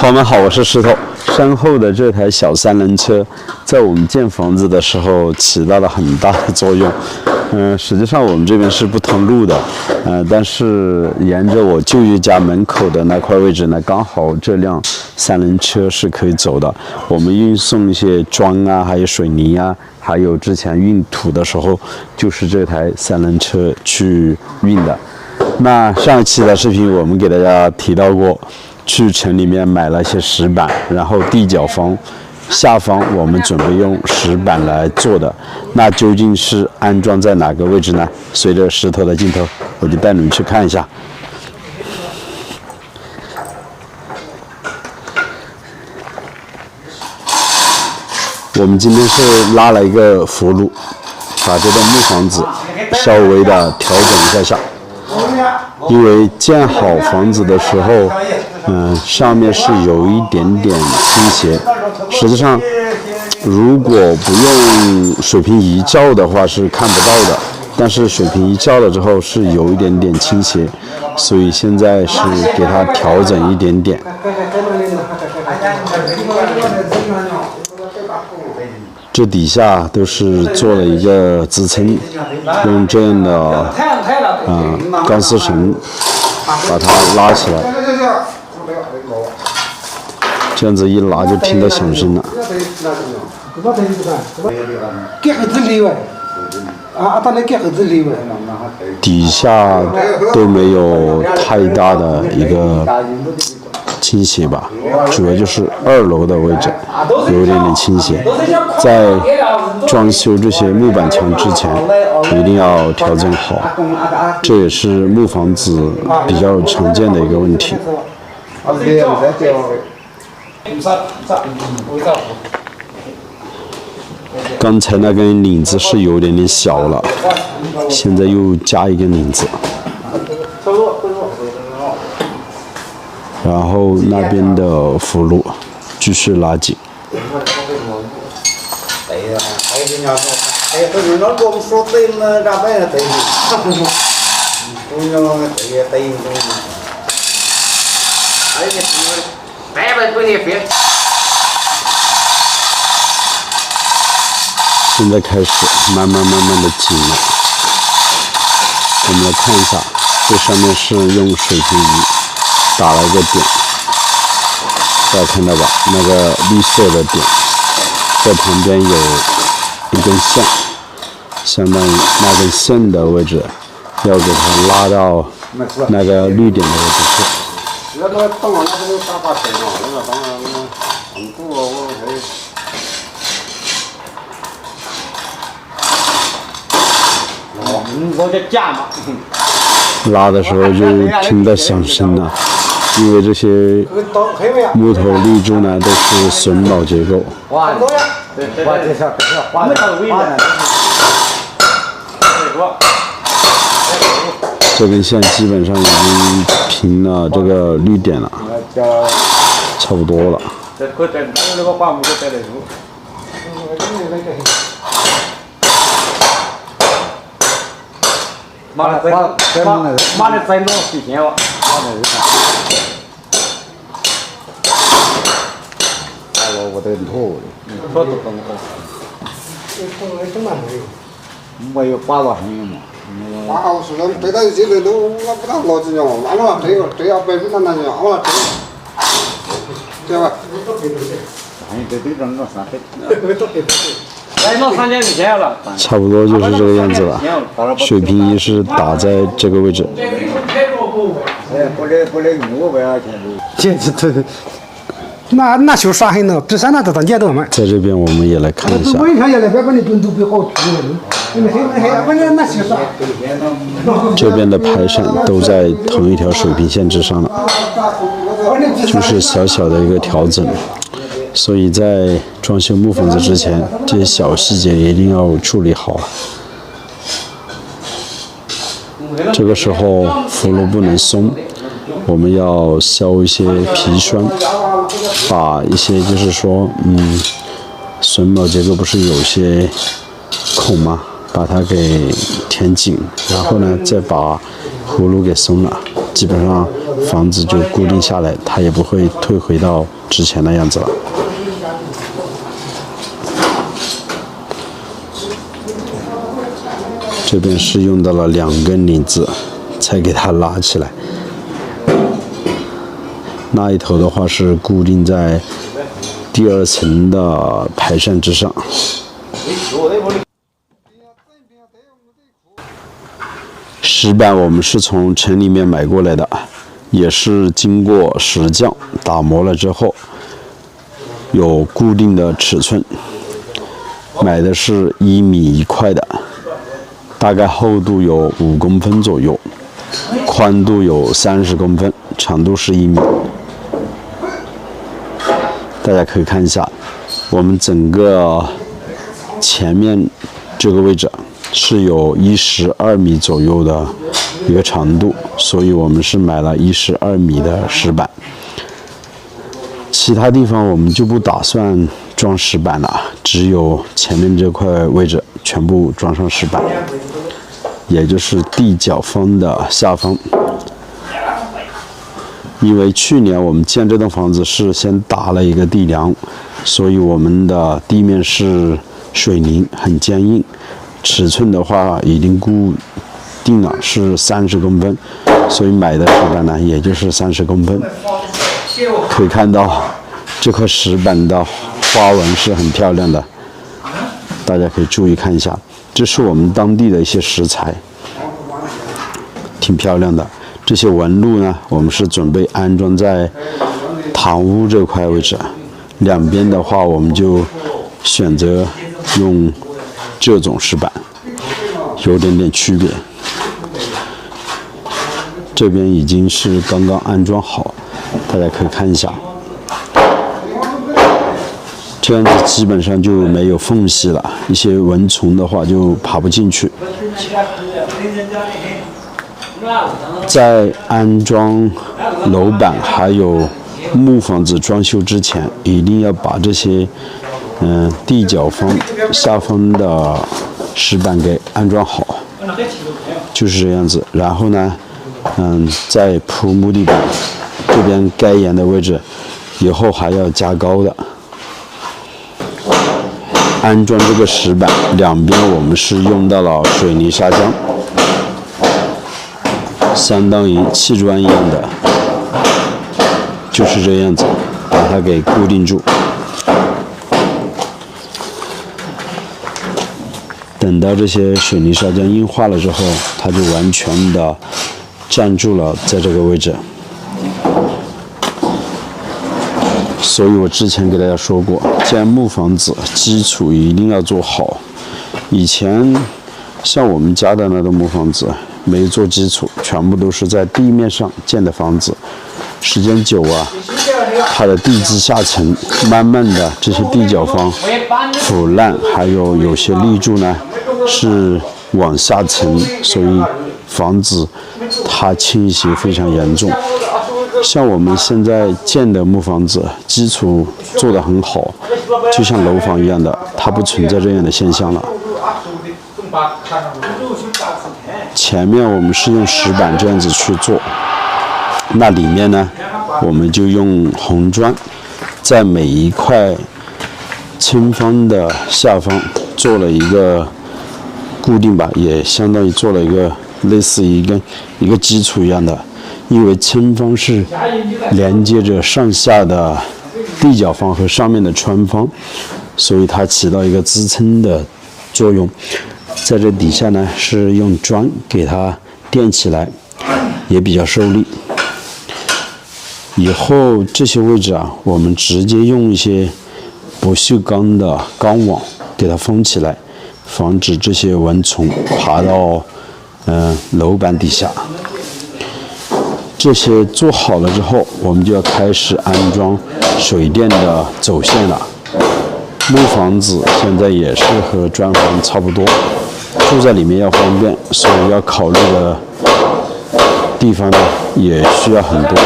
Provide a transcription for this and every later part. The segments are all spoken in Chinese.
朋友们好，我是石头。身后的这台小三轮车，在我们建房子的时候起到了很大的作用。实际上我们这边是不通路的，但是沿着我舅舅家门口的那块位置呢，刚好这辆三轮车是可以走的。我们运送一些砖啊，还有水泥啊，还有之前运土的时候，就是这台三轮车去运的。那上一期的视频我们给大家提到过，去城里面买了一些石板，然后地脚方下方我们准备用石板来做的，那究竟是安装在哪个位置呢？随着石头的镜头，我就带你们去看一下。我们今天是拉了一个葫芦，把这个木房子稍微的调整一下。因为建好房子的时候，上面是有一点点倾斜。实际上，如果不用水平仪照的话是看不到的，但是水平仪照了之后是有一点点倾斜，所以现在是给它调整一点点。这底下都是做了一个支撑，用这样的钢丝绳把它拉起来，这样子一拉就听到响声了。底下都没有太大的一个倾斜吧，主要就是2楼的位置有一点点倾斜。在装修这些木板墙之前，一定要调整好，这也是木房子比较常见的一个问题。刚才那根领子是有点点小了，现在又加一根领子。然后那边的辅路继续拉紧。现在开始慢慢的紧了。我们来看一下，这上面是用水平仪打了一个点，大家看到吧？那个绿色的点，在旁边有一根线，相当于那根线的位置，要给它拉到那个绿点的位置去。拉的时候就听到响声了。因为这些木头立柱呢都是榫卯结构，这根线基本上已经平了这个绿点了，差不多了。没有把到很嘛。把好是人背到这个都我不当逻辑了，完了这要背不当那就完了，对吧？差不多就是这个样子了。水平仪是打在这个位置。那修啥很呢？这啥那都当见到嘛？在这边我们也来看一下。这边的排山都在同一条水平线之上了，就是小小的一个调整。所以在装修木房子之前，这些小细节一定要处理好。这个时候辅路不能松，我们要削一些皮栓，把一些就是说榫卯结构不是有些孔吗？把它给填紧，然后呢再把葫芦给松了，基本上房子就固定下来，它也不会退回到之前的样子了。这边是用到了2根领子才给它拉起来，那一头的话是固定在第2层的排扇之上。石板我们是从城里面买过来的，也是经过石匠打磨了之后，有固定的尺寸，买的是1米1块的。大概厚度有5公分左右，宽度有30公分，长度是1米。大家可以看一下，我们整个前面这个位置是有12米左右的一个长度，所以我们是买了12米的石板。其他地方我们就不打算装石板了，只有前面这块位置全部装上石板，也就是地角方的下方。因为去年我们建这栋房子是先打了一个地梁，所以我们的地面是水泥，很坚硬，尺寸的话已经固定了是30公分，所以买的石板呢也就是30公分。可以看到这块石板的花纹是很漂亮的，大家可以注意看一下，这是我们当地的一些石材，挺漂亮的。这些纹路呢，我们是准备安装在堂屋这块位置，两边的话我们就选择用这种石板，有点区别。这边已经是刚刚安装好，大家可以看一下，这样子基本上就没有缝隙了，一些蚊虫的话就爬不进去。在安装楼板还有木房子装修之前，一定要把这些地角方下方的石板给安装好，就是这样子。然后呢，再铺木地板，这边该沿的位置以后还要加高的。安装这个石板两边我们是用到了水泥砂浆，相当于砌砖一样的，就是这样子把它给固定住。等到这些水泥砂浆硬化了之后，它就完全的站住了在这个位置。所以我之前给大家说过，建木房子基础一定要做好。以前像我们家的那栋木房子没做基础，全部都是在地面上建的房子，时间久啊，它的地基下层慢慢的这些地角方腐烂，还有些立柱呢是往下沉，所以房子它倾斜非常严重。像我们现在建的木房子基础做得很好，就像楼房一样的，它不存在这样的现象了。前面我们是用石板这样子去做，那里面呢我们就用红砖在每一块轻方的下方做了一个固定吧，也相当于做了一个类似一个基础一样的。因为轻方是连接着上下的地角方和上面的穿方，所以它起到一个支撑的作用。在这底下呢是用砖给它垫起来，也比较受力。以后这些位置啊，我们直接用一些不锈钢的钢网给它封起来，防止这些蚊虫爬到楼板底下。这些做好了之后，我们就要开始安装水电的走线了。木房子现在也是和砖房差不多，住在里面要方便，所以要考虑的地方呢也需要很多。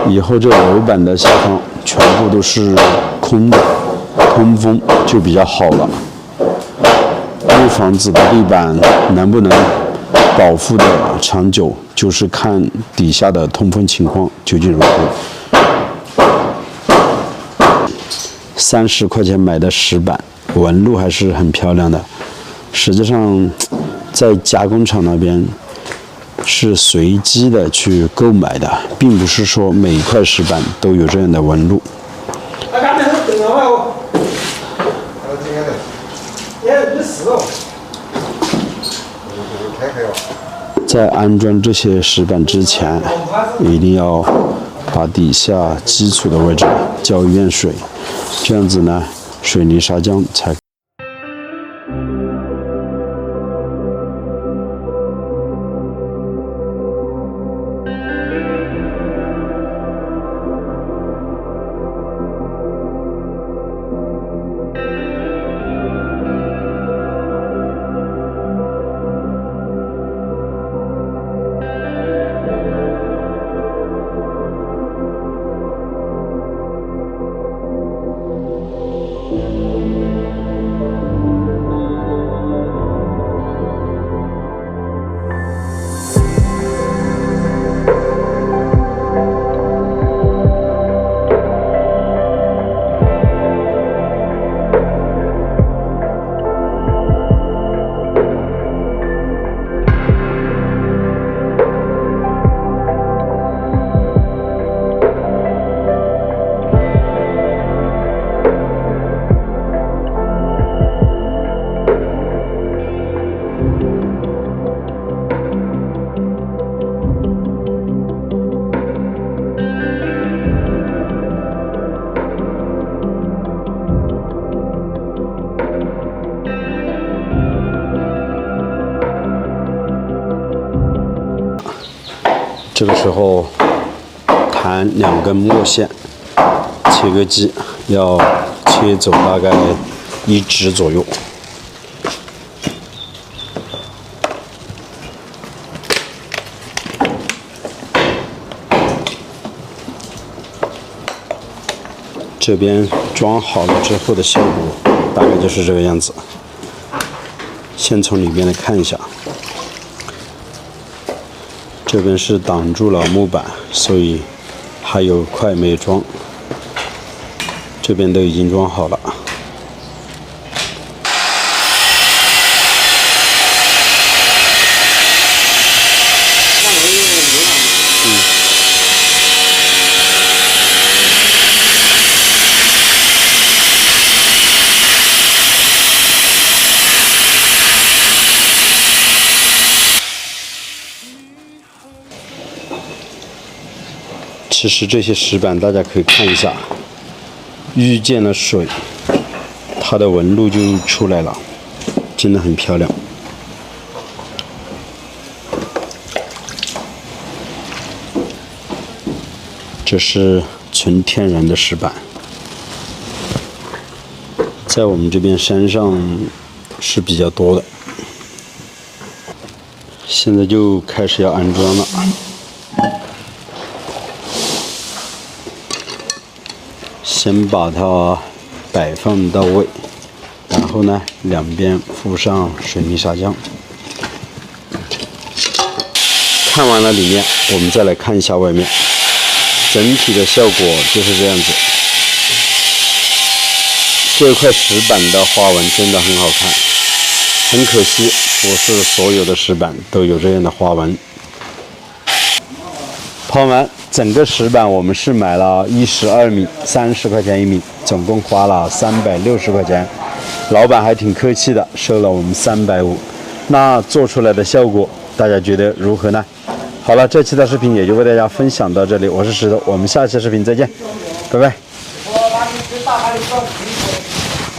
以后这楼板的下方全部都是空的，通风就比较好了。木房子的地板能不能保护的长久，就是看底下的通风情况究竟如何。30块钱买的石板，纹路还是很漂亮的。实际上，在加工厂那边是随机的去购买的，并不是说每一块石板都有这样的纹路。在安装这些石板之前，一定要把底下基础的位置浇一遍水，这样子呢，水泥砂浆才。这个时候弹2根墨线，切割机要切走大概1指左右。这边装好了之后的效果大概就是这个样子。先从里面来看一下。这边是挡住了木板，所以还有块没装。这边都已经装好了。其实这些石板大家可以看一下，遇见了水，它的纹路就出来了，真的很漂亮。这是纯天然的石板，在我们这边山上是比较多的。现在就开始要安装了。先把它摆放到位，然后呢，两边敷上水泥砂浆。看完了里面，我们再来看一下外面，整体的效果就是这样子。这块石板的花纹真的很好看，很可惜，不是所有的石板都有这样的花纹。朋友们，整个石板我们是买了12米，30块钱1米，总共花了360块钱。老板还挺客气的，收了我们350。那做出来的效果，大家觉得如何呢？好了，这期的视频也就为大家分享到这里，我是石头，我们下期视频再见，拜拜。